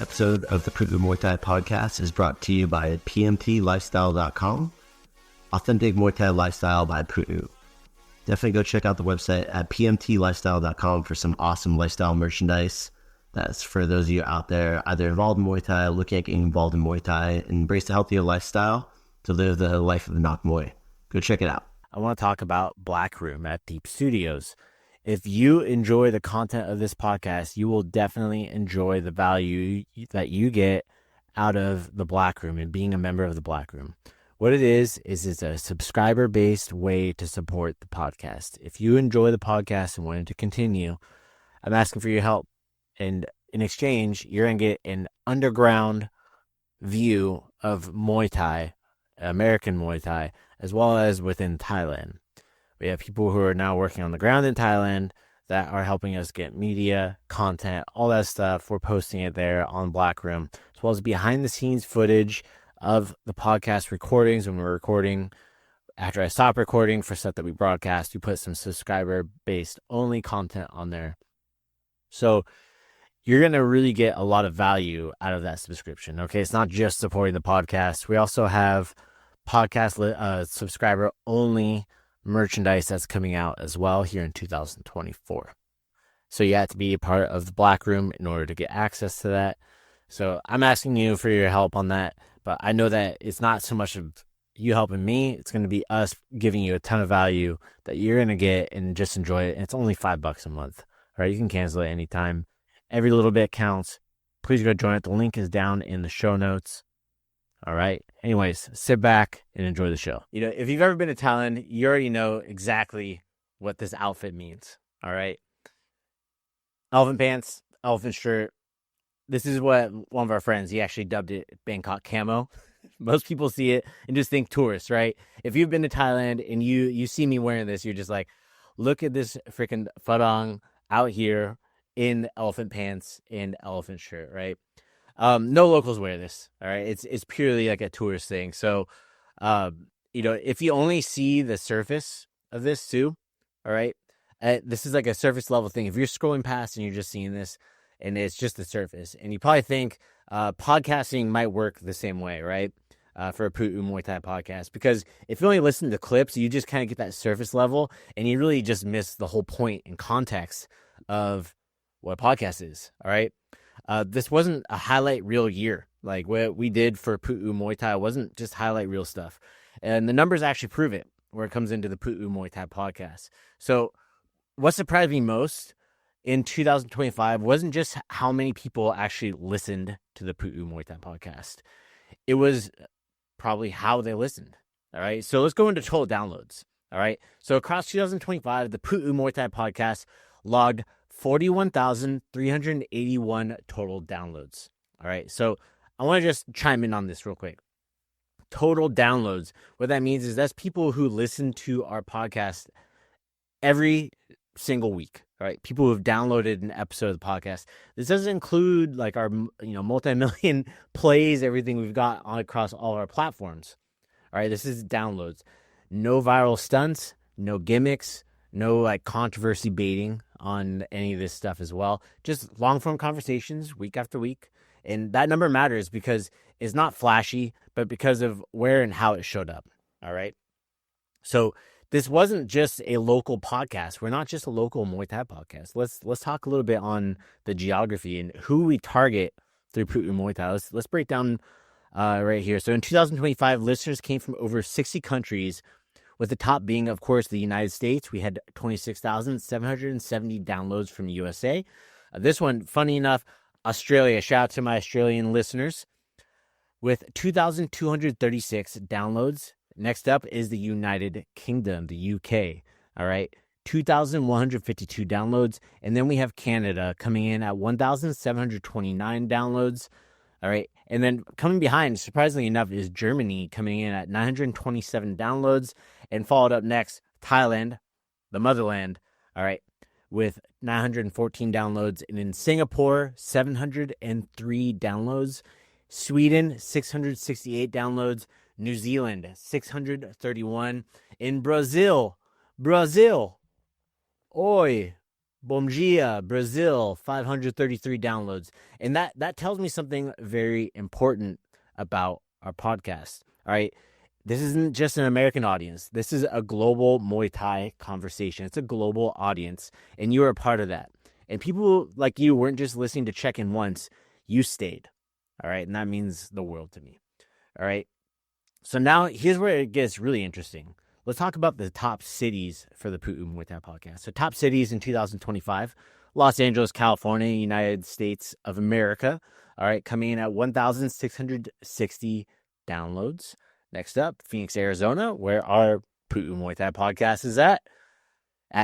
Episode of the Pu'u Muay Thai Podcast is brought to you by pmtlifestyle.com. Authentic Muay Thai lifestyle by Pu'u. Definitely go check out the website at pmtlifestyle.com for some awesome lifestyle merchandise. That's for those of you out there either involved in Muay Thai, looking at getting involved in Muay Thai, and embrace a healthier lifestyle to live the life of the Nok Muay. Go check it out. I want to talk about Black Room at Teep Studios. If you enjoy the content of this podcast, you will definitely enjoy the value that you get out of the Black Room and being a member of the Black Room. What it is it's a subscriber-based way to support the podcast. If you enjoy the podcast and want it to continue, I'm asking for your help. And in exchange, you're going to get an underground view of Muay Thai, American Muay Thai, as well as within Thailand. We have people who are now working on the ground in Thailand that are helping us get media, content, all that stuff. We're posting it there on Black Room, as well as behind the scenes footage of the podcast recordings when we're recording. After I stop recording for stuff that we broadcast, we put some subscriber-based only content on there. So you're going to really get a lot of value out of that subscription. Okay, it's not just supporting the podcast. We also have podcast subscriber only merchandise that's coming out as well here in 2024. So you have to be a part of the Black Room in order to get access to that. So I'm asking you for your help on that, but I know that it's not so much of you helping me. It's going to be us giving you a ton of value that you're going to get and just enjoy it. And it's only $5 a month. All right, you can cancel it anytime. Every little bit counts. Please go join it. The link is down in the show notes. All right. Anyways, sit back and enjoy the show. You know, if you've ever been to Thailand, you already know exactly what this outfit means. All right. Elephant pants, elephant shirt. This is what one of our friends, he actually dubbed it Bangkok camo. Most people see it and just think tourists, right? If you've been to Thailand and you see me wearing this, you're just like, look at this freaking Farang out here in elephant pants and elephant shirt, right? No locals wear this. All right. It's purely like a tourist thing. So, if you only see the surface of this too, all right, this is like a surface level thing. If you're scrolling past and you're just seeing this and it's just the surface, and you probably think podcasting might work the same way, right? For a Pu'u Muay Thai podcast, because if you only listen to clips, you just kind of get that surface level and you really just miss the whole point and context of what a podcast is. All right. This wasn't a highlight reel year. Like what we did for Pu'u Muay Thai wasn't just highlight reel stuff. And the numbers actually prove it where it comes into the Pu'u Muay Thai podcast. So what surprised me most in 2025 wasn't just how many people actually listened to the Pu'u Muay Thai podcast. It was probably how they listened. All right. So let's go into total downloads. All right. So across 2025, the Pu'u Muay Thai podcast logged 41,381 total downloads. All right. So I want to just chime in on this real quick. Total downloads. What that means is that's people who listen to our podcast every single week. All right. People who have downloaded an episode of the podcast. This doesn't include like our, multi-million plays, everything we've got on across all our platforms. All right. This is downloads. No viral stunts, no gimmicks, no like controversy baiting on any of this stuff as well. Just long form conversations week after week. And that number matters because it's not flashy, but because of where and how it showed up. All right. So this wasn't just a local podcast. We're not just a local Muay Thai podcast. Let's talk a little bit on the geography and who we target through Pu'u Muay Thai. Let's break down right here. So in 2025, listeners came from over 60 countries, with the top being, of course, the United States. We had 26,770 downloads from USA. This one, funny enough, Australia. Shout out to my Australian listeners with 2,236 downloads. Next up is the United Kingdom, the UK. All right, 2,152 downloads. And then we have Canada coming in at 1,729 downloads. All right. And then coming behind, surprisingly enough, is Germany coming in at 927 downloads, and followed up next, Thailand, the motherland, all right, with 914 downloads. And in Singapore, 703 downloads. Sweden, 668 downloads. New Zealand, 631. In Brazil, oi, Bom dia, Brazil, 533 downloads. And that tells me something very important about our podcast. All right. This isn't just an American audience. This is a global Muay Thai conversation. It's a global audience, and you are a part of that. And people like you weren't just listening to check in once. You stayed. All right. And that means the world to me. All right. So now here's where it gets really interesting. Let's talk about the top cities for the Pu'u Muay Thai podcast. So top cities in 2025, Los Angeles, California, United States of America. All right, coming in at 1,660 downloads. Next up, Phoenix, Arizona, where our Pu'u Muay Thai podcast is at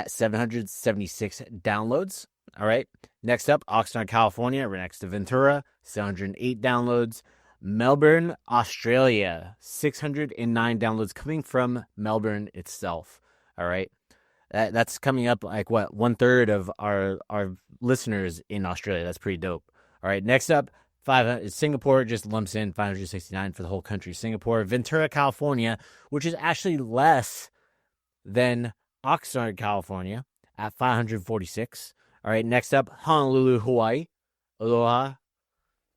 776 downloads. All right. Next up, Oxnard, California, right next to Ventura, 708 downloads. Melbourne, Australia, 609 downloads coming from Melbourne itself. All right. That's coming up like what, 1/3 of our listeners in Australia. That's pretty dope. All right. Next up, Singapore just lumps in 569 for the whole country. Singapore, Ventura, California, which is actually less than Oxnard, California at 546. All right. Next up, Honolulu, Hawaii. Aloha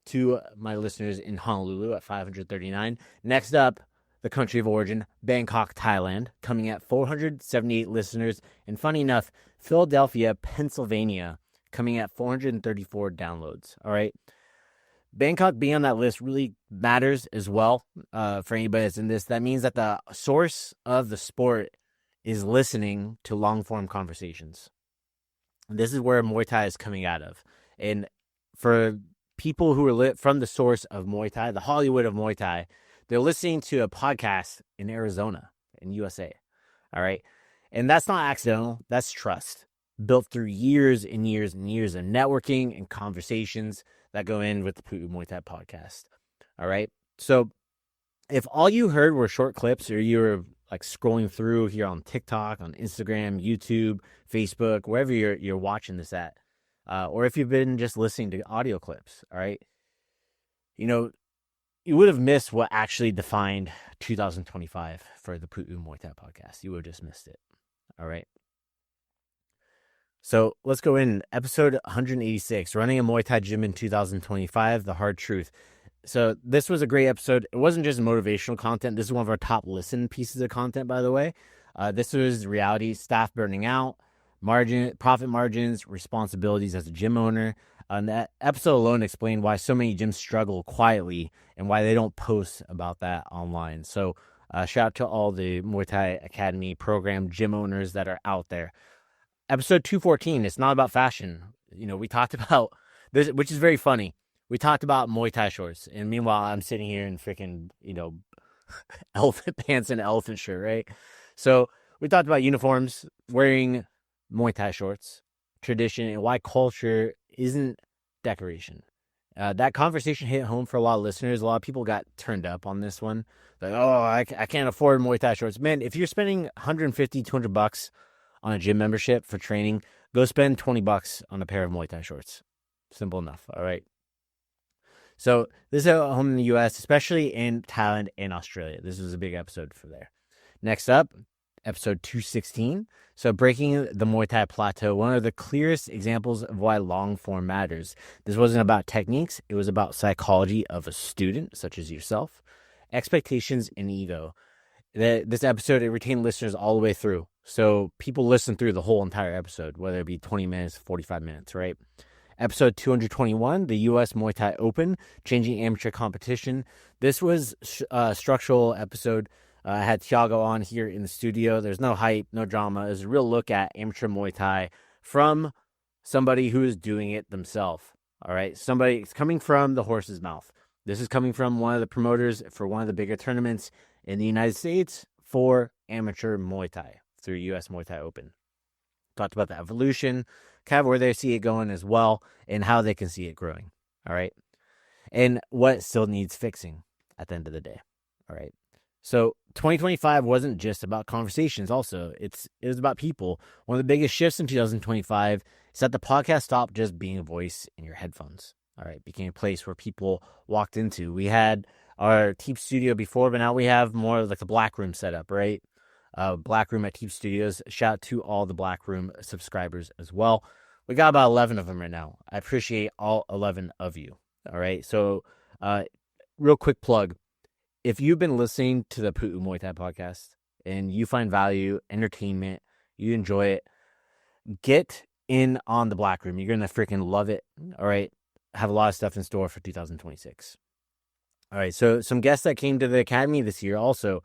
to my listeners in Honolulu at 539. Next up, the country of origin, Bangkok, Thailand, coming at 478 listeners. And funny enough, Philadelphia, Pennsylvania, coming at 434 downloads. All right. Bangkok being on that list really matters as well for anybody that's in this. That means that the source of the sport is listening to long-form conversations. And this is where Muay Thai is coming out of. And for people who are lit from the source of Muay Thai, the Hollywood of Muay Thai, they're listening to a podcast in Arizona, in USA. All right. And that's not accidental. That's trust built through years and years and years of networking and conversations that go in with the Pu'u Muay Thai podcast. All right. So if all you heard were short clips, or you were like scrolling through here on TikTok, on Instagram, YouTube, Facebook, wherever you're watching this at, or if you've been just listening to audio clips, all right, you would have missed what actually defined 2025 for the Pu'u Muay Thai podcast. You would have just missed it, all right? So let's go in. Episode 186, Running a Muay Thai Gym in 2025, The Hard Truth. So this was a great episode. It wasn't just motivational content. This is one of our top listened pieces of content, by the way. This was reality, staff burning out, profit margins, responsibilities as a gym owner. And that episode alone explained why so many gyms struggle quietly and why they don't post about that online. So shout out to all the Muay Thai Academy program gym owners that are out there. Episode 214, it's not about fashion. We talked about this, which is very funny. We talked about Muay Thai shorts. And meanwhile, I'm sitting here in freaking, elephant pants and elephant shirt, right? So we talked about uniforms, wearing Muay Thai shorts, tradition, and why culture isn't decoration. That conversation hit home for a lot of listeners. A lot of people got turned up on this one. Like, oh, I can't afford Muay Thai shorts. Man, if you're spending $150, $200 on a gym membership for training, go spend $20 on a pair of Muay Thai shorts. Simple enough. All right. So this is at home in the U.S., especially in Thailand and Australia. This was a big episode for there. Next up, episode 216. So breaking the Muay Thai plateau, one of the clearest examples of why long form matters. This wasn't about techniques. It was about psychology of a student, such as yourself, expectations, and ego. This episode, it retained listeners all the way through. So people listen through the whole entire episode, whether it be 20 minutes, 45 minutes, right? Episode 221, the U.S. Muay Thai Open, changing amateur competition. This was a structural episode. I had Thiago on here in the studio. There's no hype, no drama. It's a real look at amateur Muay Thai from somebody who is doing it themselves. All right. Somebody, it's coming from the horse's mouth. This is coming from one of the promoters for one of the bigger tournaments in the United States for amateur Muay Thai through U.S. Muay Thai Open. Talked about the evolution, kind of where they see it going as well, and how they can see it growing. All right. And what still needs fixing at the end of the day. All right. So 2025 wasn't just about conversations. Also, it was about people. One of the biggest shifts in 2025 is that the podcast stopped just being a voice in your headphones. All right. It became a place where people walked into. We had our Teep Studio before, but now we have more of like the Black Room setup, right? Black Room at Teep Studios. Shout out to all the Black Room subscribers as well. We got about 11 of them right now. I appreciate all 11 of you. All right. So, real quick plug. If you've been listening to the Pu'u Muay Thai podcast and you find value, entertainment, you enjoy it, get in on the Black Room. You're going to freaking love it. All right. Have a lot of stuff in store for 2026. All right. So some guests that came to the Academy this year also,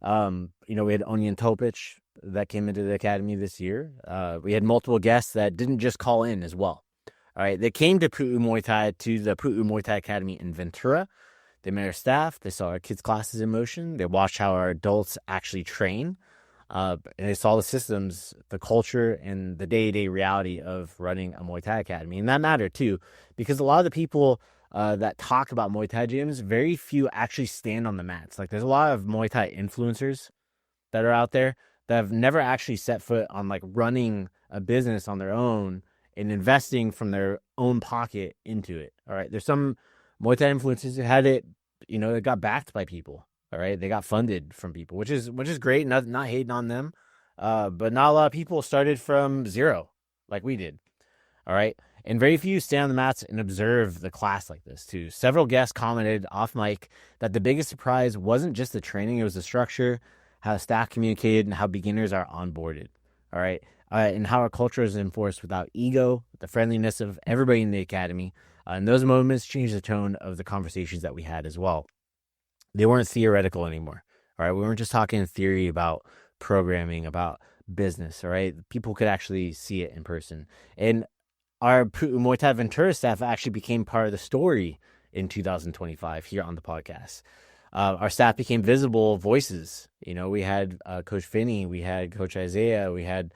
we had Onion Topic that came into the Academy this year. We had multiple guests that didn't just call in as well. All right. They came to Pu'u Muay Thai, to the Pu'u Muay Thai Academy in Ventura. They met our staff. They saw our kids' classes in motion. They watched how our adults actually train. And they saw the systems, the culture, and the day-to-day reality of running a Muay Thai Academy. And that mattered too, because a lot of the people that talk about Muay Thai gyms, very few actually stand on the mats. Like, there's a lot of Muay Thai influencers that are out there that have never actually set foot on like running a business on their own and investing from their own pocket into it. All right. There's some Muay Thai influencers who had it, it got backed by people. All right. They got funded from people, which is great. Not hating on them. But not a lot of people started from zero like we did. All right. And very few stand on the mats and observe the class like this too. Several guests commented off mic that the biggest surprise wasn't just the training, it was the structure, how staff communicated, and how beginners are onboarded. All right. And how our culture is enforced without ego, the friendliness of everybody in the academy. And those moments changed the tone of the conversations that we had as well. They weren't theoretical anymore. All right. We weren't just talking in theory about programming, about business. All right. People could actually see it in person. And our Pu'u Muay Thai Ventura staff actually became part of the story in 2025 here on the podcast. Our staff became visible voices. We had Coach Finney, we had Coach Isaiah, we had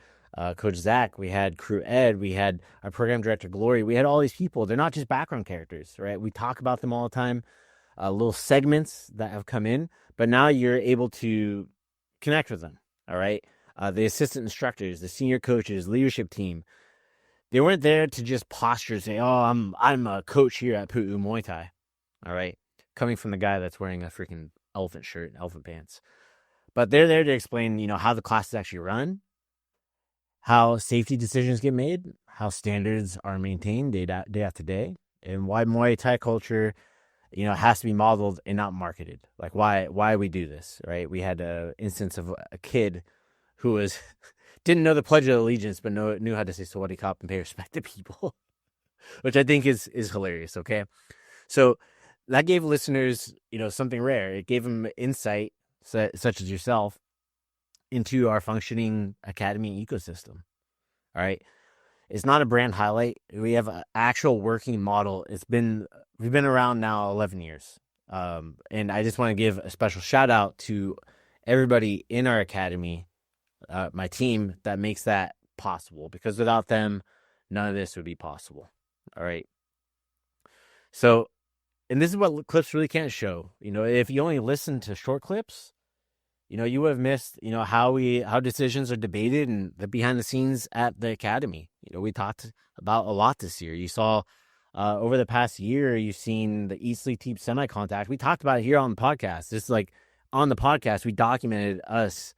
Coach Zach, we had Crew Ed, we had our program director Glory. We had all these people. They're not just background characters, right? We talk about them all the time, little segments that have come in, but now you're able to connect with them, all right? The assistant instructors, the senior coaches, leadership team. They weren't there to just posture and say, "Oh, I'm a coach here at Pu'u Muay Thai." All right, coming from the guy that's wearing a freaking elephant shirt and elephant pants. But they're there to explain, how the classes actually run, how safety decisions get made, how standards are maintained day after day, and why Muay Thai culture, has to be modeled and not marketed. Like why we do this, right? We had an instance of a kid who was didn't know the Pledge of Allegiance, but knew how to say "Sawadee Kop" and pay respect to people, which I think is hilarious. Okay, so that gave listeners, something rare. It gave them insight, such as yourself, into our functioning academy ecosystem. All right, it's not a brand highlight. We have an actual working model. We've been around now 11 years, and I just want to give a special shout out to everybody in our academy. My team that makes that possible, because without them, none of this would be possible. All right. So, and this is what clips really can't show. If you only listen to short clips, you would have missed, how decisions are debated and the behind the scenes at the academy. We talked about a lot this year. You saw over the past year, you've seen the Eat Sleep Teep semi-contact. We talked about it here on the podcast. Just like on the podcast, we documented us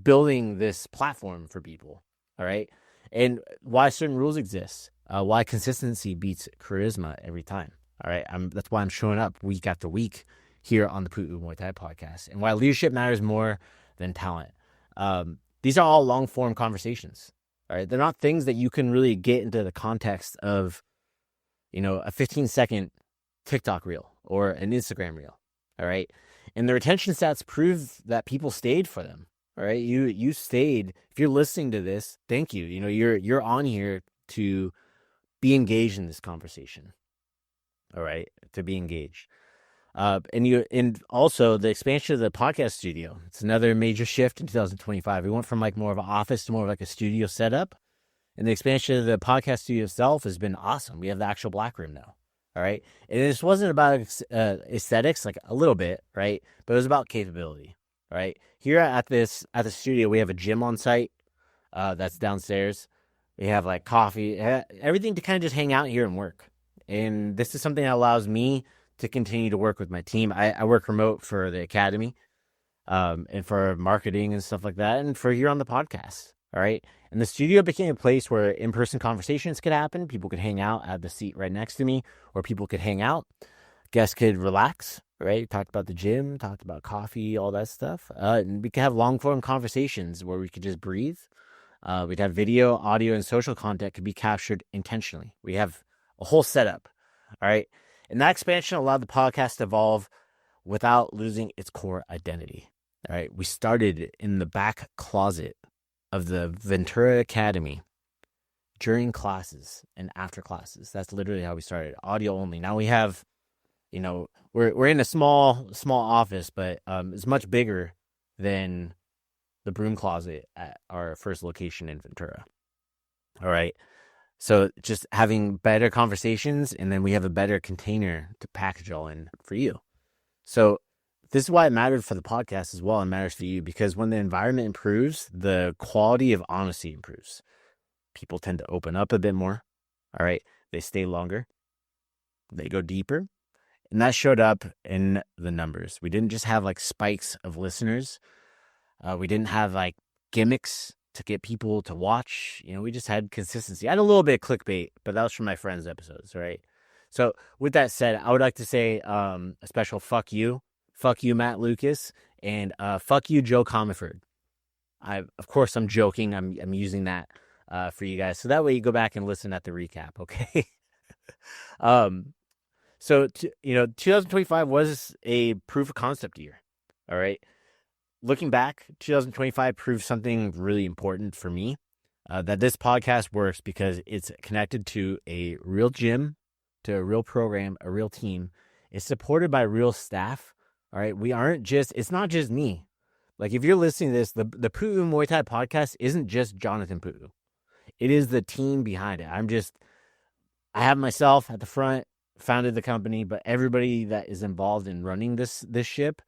building this platform for people, all right? And why certain rules exist, why consistency beats charisma every time, all right? That's why I'm showing up week after week here on the Pu'u Muay Thai podcast, and why leadership matters more than talent. These are all long-form conversations, all right? They're not things that you can really get into the context of, a 15-second TikTok reel or an Instagram reel, all right? And the retention stats prove that people stayed for them. All right, you stayed. If you're listening to this, thank you. You're on here to be engaged in this conversation. All right, to be engaged. And also the expansion of the podcast studio. It's another major shift in 2025. We went from like more of an office to more of like a studio setup, and the expansion of the podcast studio itself has been awesome. We have the actual Black Room now. All right, and this wasn't about aesthetics, like a little bit, right? But it was about capability. Right here at the studio, we have a gym on site that's downstairs. We have like coffee, everything to kind of just hang out here and work. And this is something that allows me to continue to work with my team. I work remote for the academy, and for marketing and stuff like that, and for here on the podcast. All right. And the studio became a place where in-person conversations could happen. People could hang out at the seat right next to me, or people could hang out. Guests could relax, right? Talked about the gym, talked about coffee, all that stuff. And we could have long-form conversations where we could just breathe. We'd have video, audio, and social content could be captured intentionally. We have a whole setup, all right? And that expansion allowed the podcast to evolve without losing its core identity, all right? We started in the back closet of the Ventura Academy during classes and after classes. That's literally how we started, audio only. Now we have, we're in a small office, but it's much bigger than the broom closet at our first location in Ventura. All right. So just having better conversations, and then we have a better container to package all in for you. So this is why it mattered for the podcast as well. It matters for you because when the environment improves, the quality of honesty improves. People tend to open up a bit more. All right. They stay longer. They go deeper. And that showed up in the numbers. We didn't just have like spikes of listeners. We didn't have like gimmicks to get people to watch. We just had consistency. I had a little bit of clickbait, but that was from my friends' episodes, right? So with that said, I would like to say a special fuck you, Matt Lucas, and fuck you, Joe Comerford. Of course, I'm joking. I'm using that for you guys, so that way you go back and listen at the recap, okay? So 2025 was a proof of concept year. All right. Looking back, 2025 proved something really important for me, that this podcast works because it's connected to a real gym, to a real program, a real team. It's supported by real staff. All right. It's not just me. Like if you're listening to this, the Pu'u Muay Thai podcast isn't just Jonathan Pu'u. It is the team behind it. I have myself at the front, founded the company, but everybody that is involved in running this ship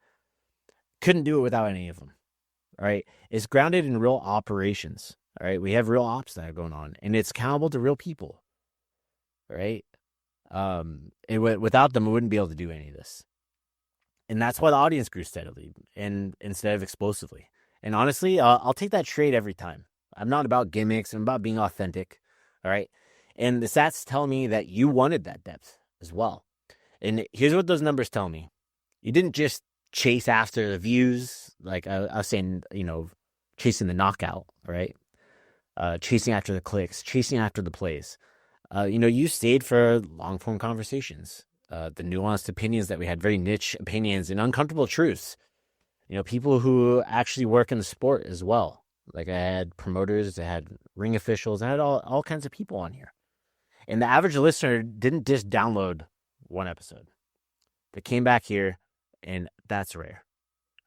couldn't do it without any of them. All right. It's grounded in real operations. All right. We have real ops that are going on, and it's accountable to real people. All right. Without them, we wouldn't be able to do any of this. And that's why the audience grew steadily and instead of explosively. And honestly, I'll take that trade every time. I'm not about gimmicks. I'm about being authentic. All right. And the stats tell me that you wanted that depth as well. And here's what those numbers tell me. You didn't just chase after the views. Like I was saying, chasing the knockout, right? Chasing after the clicks, chasing after the plays. You stayed for long form conversations, the nuanced opinions that we had, very niche opinions and uncomfortable truths. People who actually work in the sport as well. Like I had promoters, I had ring officials, I had all kinds of people on here. And the average listener didn't just download one episode. They came back here, and that's rare.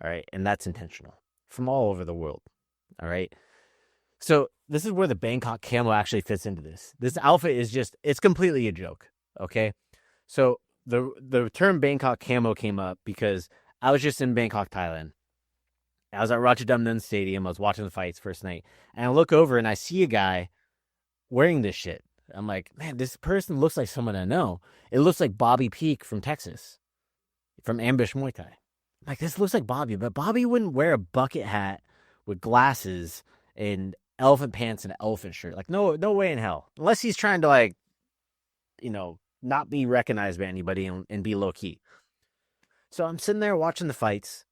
All right. And that's intentional from all over the world. All right. So this is where the Bangkok camo actually fits into this. This outfit is it's completely a joke. Okay. So the term Bangkok camo came up because I was just in Bangkok, Thailand. I was at Ratchadamnern Stadium. I was watching the fights first night. And I look over and I see a guy wearing this shit. I'm like, man, this person looks like someone I know. It looks like Bobby Peak from Texas, from Ambush Muay Thai. I'm like, this looks like Bobby, but Bobby wouldn't wear a bucket hat with glasses and elephant pants and an elephant shirt. Like, no way in hell. Unless he's trying to not be recognized by anybody and be low key. So I'm sitting there watching the fights.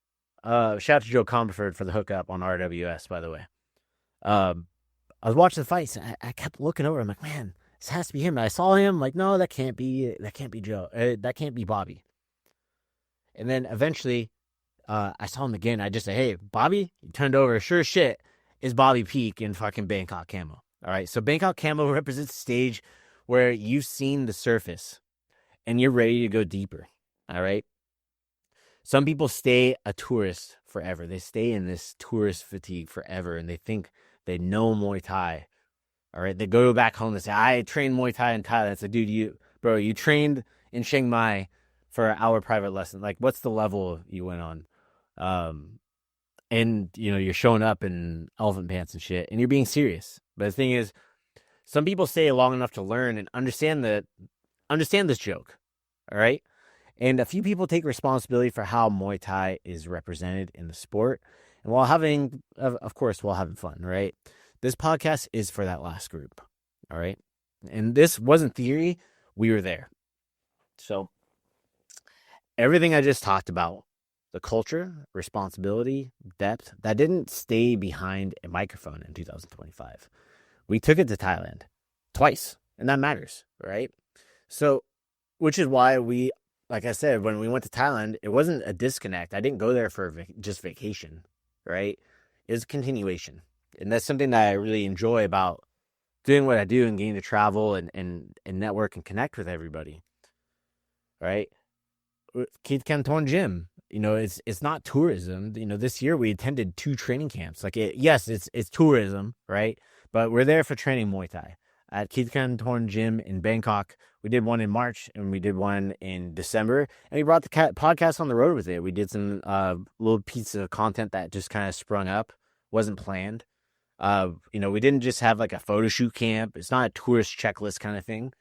Shout out to Joe Comerford for the hookup on RWS, by the way. I was watching the fights. And I kept looking over. I'm like, man, this has to be him. And I saw him. Like, no, that can't be Joe. That can't be Bobby. And then eventually, I saw him again. I just said, hey, Bobby. He turned over. Sure as shit is Bobby Peak in fucking Bangkok camo. All right. So Bangkok camo represents a stage where you've seen the surface and you're ready to go deeper. All right. Some people stay a tourist forever. They stay in this tourist fatigue forever, and they think they know Muay Thai. All right. They go back home and say, I trained Muay Thai in Thailand. It's like, dude, you trained in Chiang Mai for our private lesson. Like, what's the level you went on? And you're showing up in elephant pants and shit, and you're being serious. But the thing is, some people stay long enough to learn and understand this joke. All right. And a few people take responsibility for how Muay Thai is represented in the sport. And while having fun, right? This podcast is for that last group. All right. And this wasn't theory. We were there. So everything I just talked about, the culture, responsibility, depth, that didn't stay behind a microphone in 2025. We took it to Thailand twice, and that matters, right? So, which is why we, like I said, when we went to Thailand, it wasn't a disconnect. I didn't go there for just vacation, right? It was a continuation. And that's something that I really enjoy about doing what I do and getting to travel and network and connect with everybody, right? Keith Canton Gym, it's not tourism. This year we attended 2 training camps. Yes, it's tourism, right? But we're there for training Muay Thai at Keith Canton Gym in Bangkok. We did one in March and we did one in December, and we brought the podcast on the road with it. We did some little piece of content that just kind of sprung up, wasn't planned. We didn't just have like a photo shoot camp. It's not a tourist checklist kind of thing.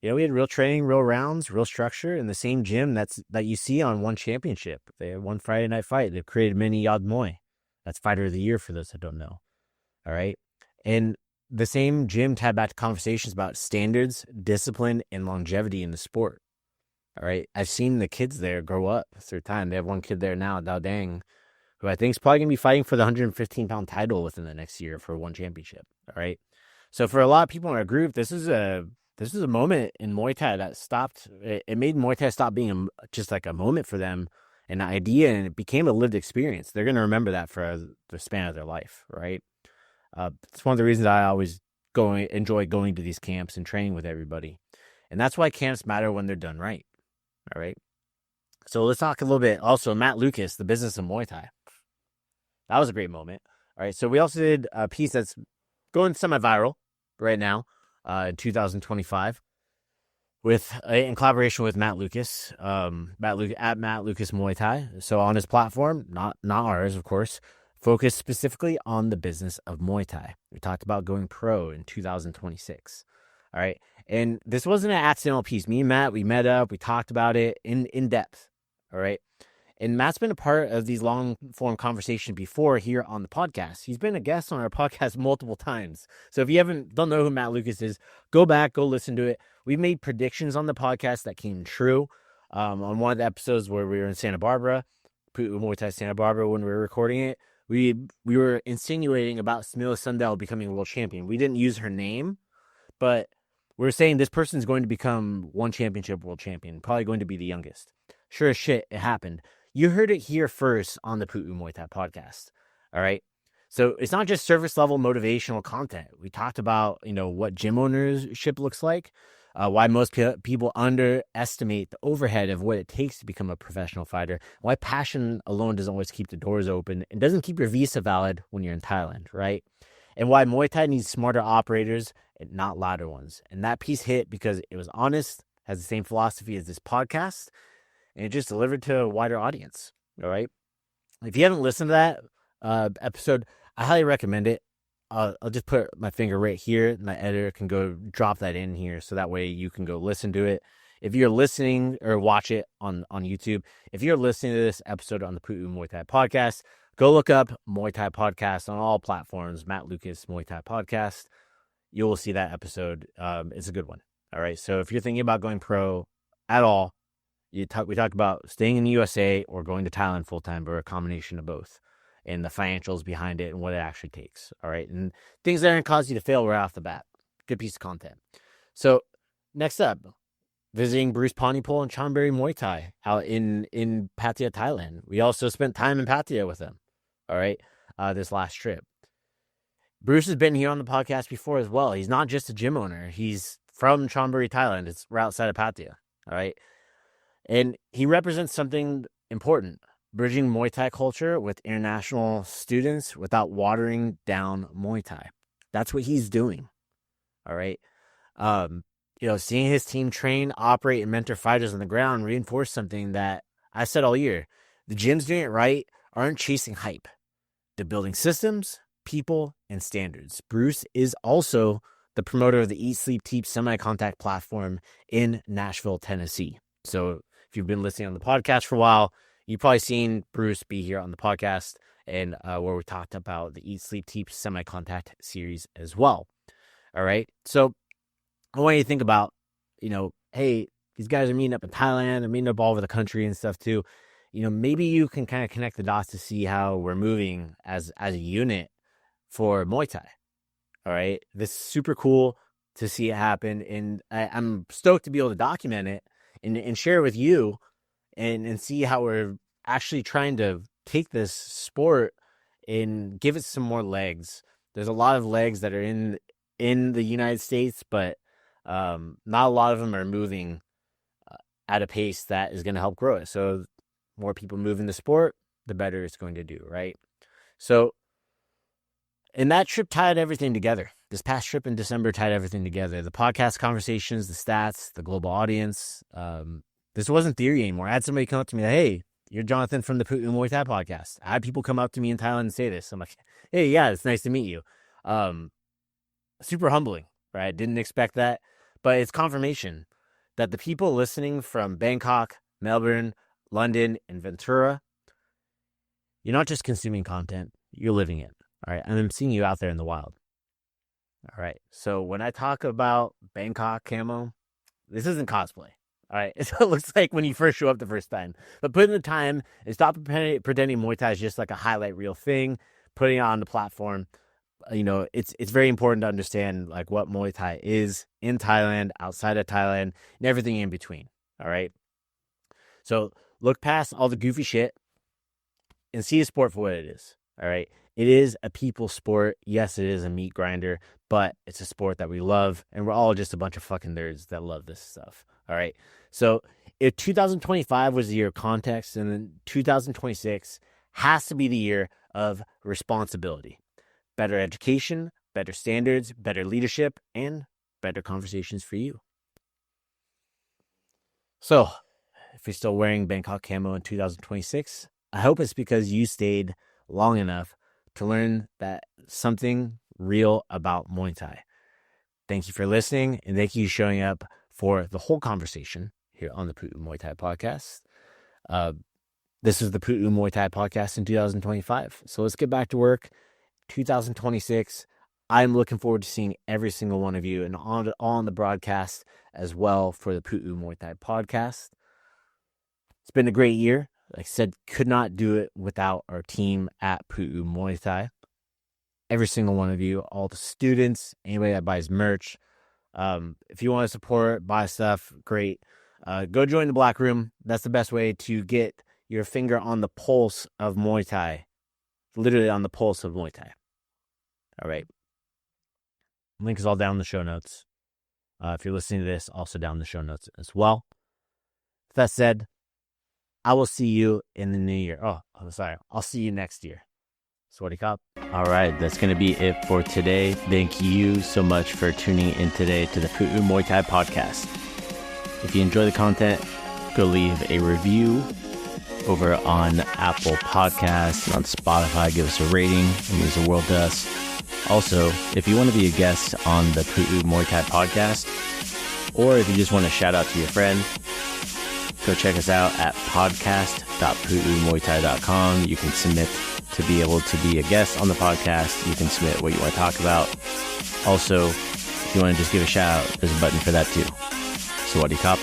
We had real training, real rounds, real structure in the same gym that you see on One Championship. They had one Friday night fight. They've created mini Yad Moy. That's Fighter of the Year for those that don't know. All right. And the same gym tied back to conversations about standards, discipline, and longevity in the sport. All right. I've seen the kids there grow up through time. They have one kid there now, Dao Dang, who I think is probably going to be fighting for the 115-pound title within the next year for One Championship. All right. So for a lot of people in our group, this is a moment in Muay Thai that stopped. It made Muay Thai stop being just like a moment for them, an idea, and it became a lived experience. They're going to remember that for the span of their life, right? It's one of the reasons I always enjoy going to these camps and training with everybody. And that's why camps matter when they're done right, all right? So let's talk a little bit. Also, Matt Lucas, The Business of Muay Thai. That was a great moment, all right? So we also did a piece that's going semi-viral right now, in 2025, in collaboration with Matt Lucas, at Matt Lucas Muay Thai. So on his platform, not ours, of course, focused specifically on the business of Muay Thai. We talked about going pro in 2026. All right, and this wasn't an accidental piece. Me and Matt, we met up, we talked about it in depth. All right. And Matt's been a part of these long-form conversations before here on the podcast. He's been a guest on our podcast multiple times. So if you don't know who Matt Lucas is, go back, go listen to it. We made predictions on the podcast that came true. On one of the episodes where we were in Santa Barbara, Pu'u Muay Thai Santa Barbara, when we were recording it, we were insinuating about Smila Sundell becoming a world champion. We didn't use her name, but we were saying this person's going to become One Championship world champion, probably going to be the youngest. Sure as shit, it happened. You heard it here first on the Pu'u Muay Thai podcast. All right. So it's not just surface level motivational content. We talked about, what gym ownership looks like, why most people underestimate the overhead of what it takes to become a professional fighter, why passion alone doesn't always keep the doors open and doesn't keep your visa valid when you're in Thailand, right? And why Muay Thai needs smarter operators and not louder ones. And that piece hit because it was honest, has the same philosophy as this podcast, and it just delivered to a wider audience, all right? If you haven't listened to that episode, I highly recommend it. I'll just put my finger right here, and my editor can go drop that in here, so that way you can go listen to it. If you're listening or watch it on YouTube, if you're listening to this episode on the Pu'u Muay Thai podcast, go look up Muay Thai Podcast on all platforms, Matt Lucas Muay Thai Podcast. You will see that episode. It's a good one, all right? So if you're thinking about going pro at all, we talk about staying in the USA or going to Thailand full-time, or a combination of both, and the financials behind it and what it actually takes. All right. And things that are going to cause you to fail right off the bat. Good piece of content. So next up, visiting Bruce Pontypool and Chonburi Muay Thai out in Pattaya, Thailand. We also spent time in Pattaya with them. All right. This last trip. Bruce has been here on the podcast before as well. He's not just a gym owner. He's from Chonburi, Thailand. It's right outside of Pattaya. All right. And he represents something important, bridging Muay Thai culture with international students without watering down Muay Thai. That's what he's doing. All right. Seeing his team train, operate, and mentor fighters on the ground reinforced something that I said all year. The gyms doing it right aren't chasing hype. They're building systems, people, and standards. Bruce is also the promoter of the Eat, Sleep, Teep semi-contact platform in Nashville, Tennessee. So if you've been listening on the podcast for a while, you've probably seen Bruce be here on the podcast, and where we talked about the Eat, Sleep, Teep semi-contact series as well. All right. So I want you to think about, hey, these guys are meeting up in Thailand, they're meeting up all over the country and stuff too. Maybe you can kind of connect the dots to see how we're moving as a unit for Muay Thai. All right. This is super cool to see it happen. And I'm stoked to be able to document it and share it with you and see how we're actually trying to take this sport and give it some more legs. There's a lot of legs that are in the United States, but not a lot of them are moving at a pace that is going to help grow it. So more people move in the sport, the better it's going to do, right? So, and that trip tied everything together. This past trip in December tied everything together. The podcast conversations, the stats, the global audience. This wasn't theory anymore. I had somebody come up to me like, hey, you're Jonathan from the Pu'u Muay Thai Podcast. I had people come up to me in Thailand and say this. I'm like, hey, yeah, it's nice to meet you. Super humbling, right? Didn't expect that. But it's confirmation that the people listening from Bangkok, Melbourne, London, and Ventura, you're not just consuming content, you're living it. All right. And I'm seeing you out there in the wild. All right. So when I talk about Bangkok camo, this isn't cosplay. All right. It's what it looks like when you first show up the first time. But put in the time and stop pretending Muay Thai is just like a highlight reel thing, putting it on the platform. It's very important to understand like what Muay Thai is in Thailand, outside of Thailand, and everything in between. All right. So look past all the goofy shit and see a sport for what it is. All right. It is a people sport. Yes, it is a meat grinder, but it's a sport that we love. And we're all just a bunch of fucking nerds that love this stuff. All right. So if 2025 was the year of context, and then 2026 has to be the year of responsibility. Better education, better standards, better leadership, and better conversations for you. So if you're still wearing Bangkok camo in 2026, I hope it's because you stayed long enough to learn that something real about Muay Thai. Thank you for listening, and thank you for showing up for the whole conversation here on the Pu'u Muay Thai Podcast. This is the Pu'u Muay Thai Podcast in 2025. So let's get back to work. 2026, I'm looking forward to seeing every single one of you and on the broadcast as well for the Pu'u Muay Thai Podcast. It's been a great year. Like I said, could not do it without our team at Pu'u Muay Thai. Every single one of you, all the students, anybody that buys merch. If you want to support, buy stuff, great. Go join the Black Room. That's the best way to get your finger on the pulse of Muay Thai. Literally on the pulse of Muay Thai. All right. Link is all down in the show notes. If you're listening to this, also down in the show notes as well. With that said, I will see you in the new year. I'll see you next year. Swadee Kap. All right, that's going to be it for today. Thank you so much for tuning in today to the Pu'u Muay Thai Podcast. If you enjoy the content, go leave a review over on Apple Podcasts, on Spotify. Give us a rating. It means the world to us. Also, if you want to be a guest on the Pu'u Muay Thai Podcast, or if you just want to shout out to your friend, go check us out at podcast.puumuaythai.com. You can submit to be able to be a guest on the podcast. You can submit what you want to talk about. Also, if you want to just give a shout out, there's a button for that too. Swadee Kap.